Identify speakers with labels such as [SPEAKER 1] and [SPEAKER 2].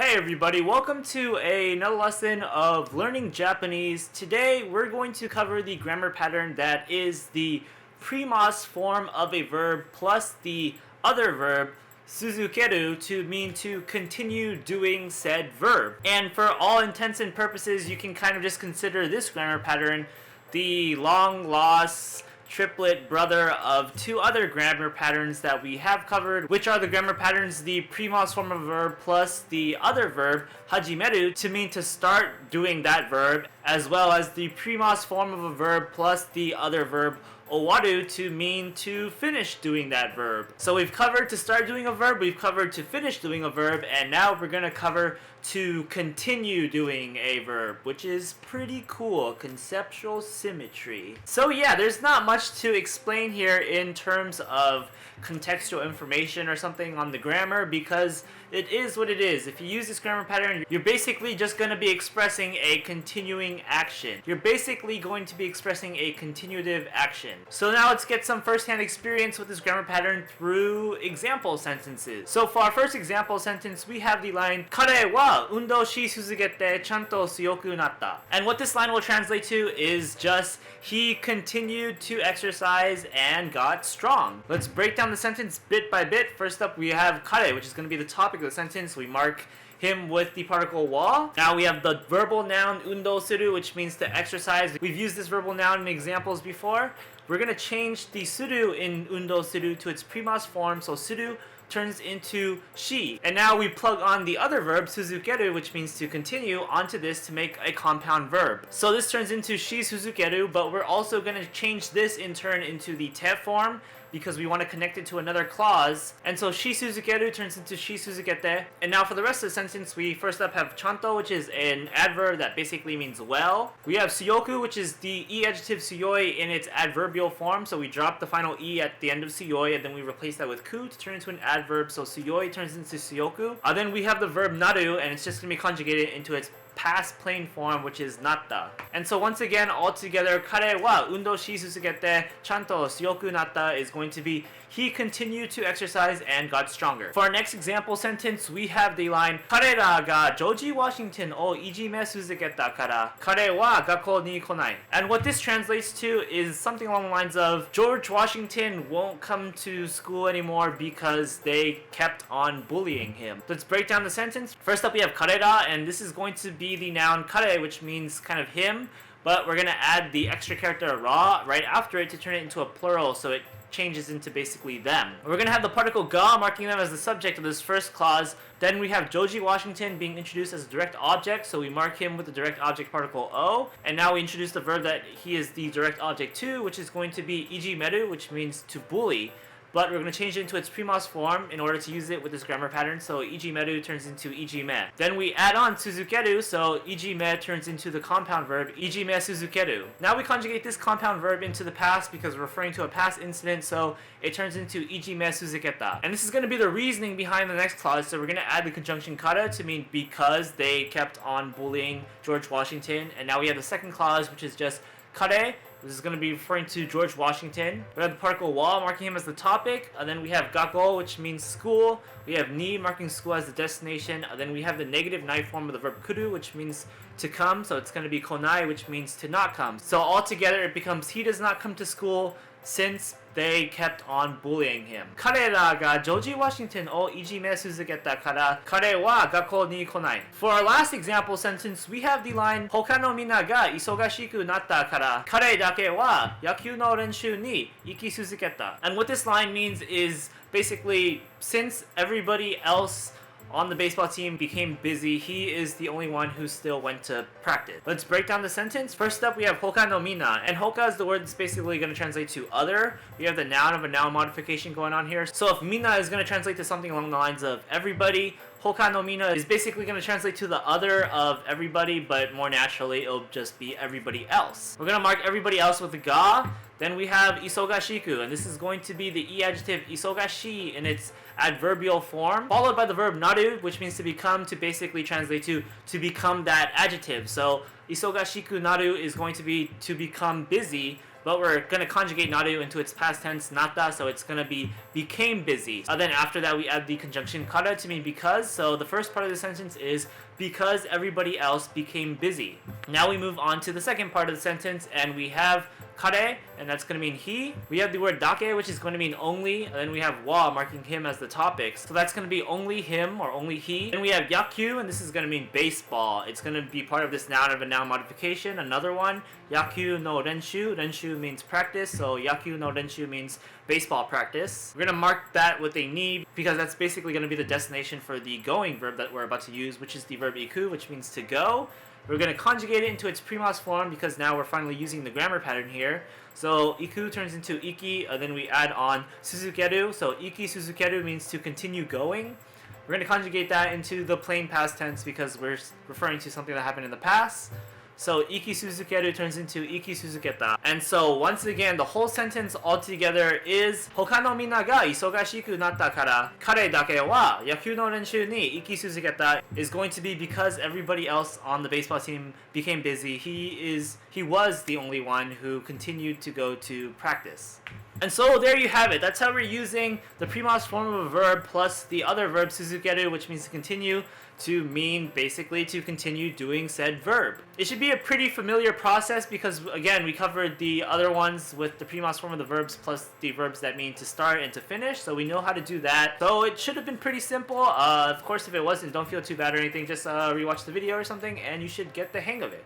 [SPEAKER 1] Hey everybody, welcome to another lesson of learning Japanese. Today we're going to cover the grammar pattern that is the premas form of a verb plus the other verb, tsuzukeru, to mean to continue doing said verb. And for all intents and purposes, you can kind of just consider this grammar pattern the long lost triplet brother of two other grammar patterns that we have covered, which are the grammar patterns the premas form of a verb plus the other verb, hajimeru, to mean to start doing that verb, as well as the premas form of a verb plus the other verb, owaru, to mean to finish doing that verb. So we've covered to start doing a verb, we've covered to finish doing a verb, and now we're going to cover to continue doing a verb, which is pretty cool. Conceptual symmetry. So yeah, there's not much to explain here in terms of contextual information or something on the grammar, because it is what it is. If you use this grammar pattern, you're basically just going to be expressing a continuing action. You're basically going to be expressing a continuative action. So now let's get some first-hand experience with this grammar pattern through example sentences. So for our first example sentence, we have the line, Kare wa undou shi tsuzukete chanto tsuyoku natta. And what this line will translate to is just, he continued to exercise and got strong. Let's break down the sentence bit by bit. First up, we have Kare, which is going to be the topic of the sentence. We mark him with the particle wa. Now we have the verbal noun undou suru, which means to exercise. We've used this verbal noun in examples before. We're going to change the suru in undou suru to its premas form, so suru turns into shi. And now we plug on the other verb, tsuzukeru, which means to continue, onto this to make a compound verb. So this turns into shi tsuzukeru, but we're also going to change this in turn into the te form, because we want to connect it to another clause. And so shi tsuzukeru turns into shi tsuzukete. And now for the rest of the sentence, we first up have chanto, which is an adverb that basically means well. We have tsuyoku, which is the e adjective tsuyoi in its adverbial form. So we drop the final e at the end of tsuyoi, and then we replace that with ku to turn into an adverb. So tsuyoi turns into tsuyoku. Then we have the verb naru, and it's just going to be conjugated into its past plain form, which is natta. And so once again, all together, Kare wa undou shi tsuzukete chanto tsuyoku natta is going to be, he continued to exercise and got stronger. For our next example sentence, we have the line, Karera ga jōji Washingtonをいじめ続けたから彼は学校に来ない. And what this translates to is something along the lines of, George Washington won't come to school anymore because they kept on bullying him. Let's break down the sentence. First up, we have Karera, and this is going to be the noun kare, which means kind of him, but we're going to add the extra character ra right after it to turn it into a plural, so it changes into basically them. We're going to have the particle ga marking them as the subject of this first clause. Then we have Joji Washington being introduced as a direct object, so we mark him with the direct object particle o. And now we introduce the verb that he is the direct object to, which is going to be ijimeru, which means to bully. But we're going to change it into its premas form in order to use it with this grammar pattern, so ijimeru turns into ijime. Then we add on tsuzukeru, so ijime turns into the compound verb ijime tsuzukeru. Now we conjugate this compound verb into the past because we're referring to a past incident, so it turns into ijime tsuzuketa. And this is going to be the reasoning behind the next clause, so we're going to add the conjunction kara to mean because they kept on bullying George Washington. And now we have the second clause, which is just Kare. This is going to be referring to George Washington. We have the particle wa marking him as the topic. And then we have gakkou, which means school. We have ni marking school as the destination. And then we have the negative nai form of the verb kuru, which means to come. So it's going to be konai, which means to not come. So altogether it becomes he does not come to school since they kept on bullying him. Karera ga jōji Washingtonをいじめ続けたから彼は学校に来ない. For our last example sentence, we have the line 他の皆が忙しくなったから彼だけは野球の練習に行き続けた. And what this line means is basically, since everybody else on the baseball team became busy, he is the only one who still went to practice. Let's break down the sentence. First up, we have Hoka no minna, and Hoka is the word that's basically going to translate to other. We have the noun of a noun modification going on here. So if minna is going to translate to something along the lines of everybody, Hoka no minna is basically going to translate to the other of everybody, but more naturally, it'll just be everybody else. We're going to mark everybody else with a ga. Then we have isogashiku, and this is going to be the e adjective isogashi in its adverbial form, followed by the verb naru, which means to become, to basically translate to become that adjective. So isogashiku naru is going to be to become busy, but we're going to conjugate naru into its past tense natta, so it's going to be became busy. Then after that we add the conjunction kara to mean because, so the first part of the sentence is because everybody else became busy. Now we move on to the second part of the sentence, and we have Kare, and that's going to mean he. We have the word dake, which is going to mean only, and then we have wa, marking him as the topic. So that's going to be only him or only he. Then we have yakyuu, and this is going to mean baseball. It's going to be part of this noun of a noun modification. Another one, yakyuu no renshuu. Renshuu means practice, so yakyuu no renshuu means baseball practice. We're going to mark that with a ni because that's basically going to be the destination for the going verb that we're about to use, which is the verb iku, which means to go. We're going to conjugate it into its pre-mas form because now we're finally using the grammar pattern here. So iku turns into iki, then we add on tsuzukeru. So ikitsuzukeru means to continue going. We're going to conjugate that into the plain past tense because we're referring to something that happened in the past. So ikitsuzukeru turns into ikitsuzuketa. And so once again, the whole sentence altogether is Hoka no minna ga isogashiku nattaから彼だけは野球の練習に行き続けた is going to be because everybody else on the baseball team became busy. He was the only one who continued to go to practice. And so there you have it. That's how we're using the pre-mas form of a verb plus the other verb tsuzukeru, which means to continue, to mean basically to continue doing said verb. It should be a pretty familiar process because again we covered the other ones with the pre-mas form of the verbs plus the verbs that mean to start and to finish, so we know how to do that. So it should have been pretty simple. Of course if it wasn't, don't feel too bad or anything, just rewatch the video or something and you should get the hang of it.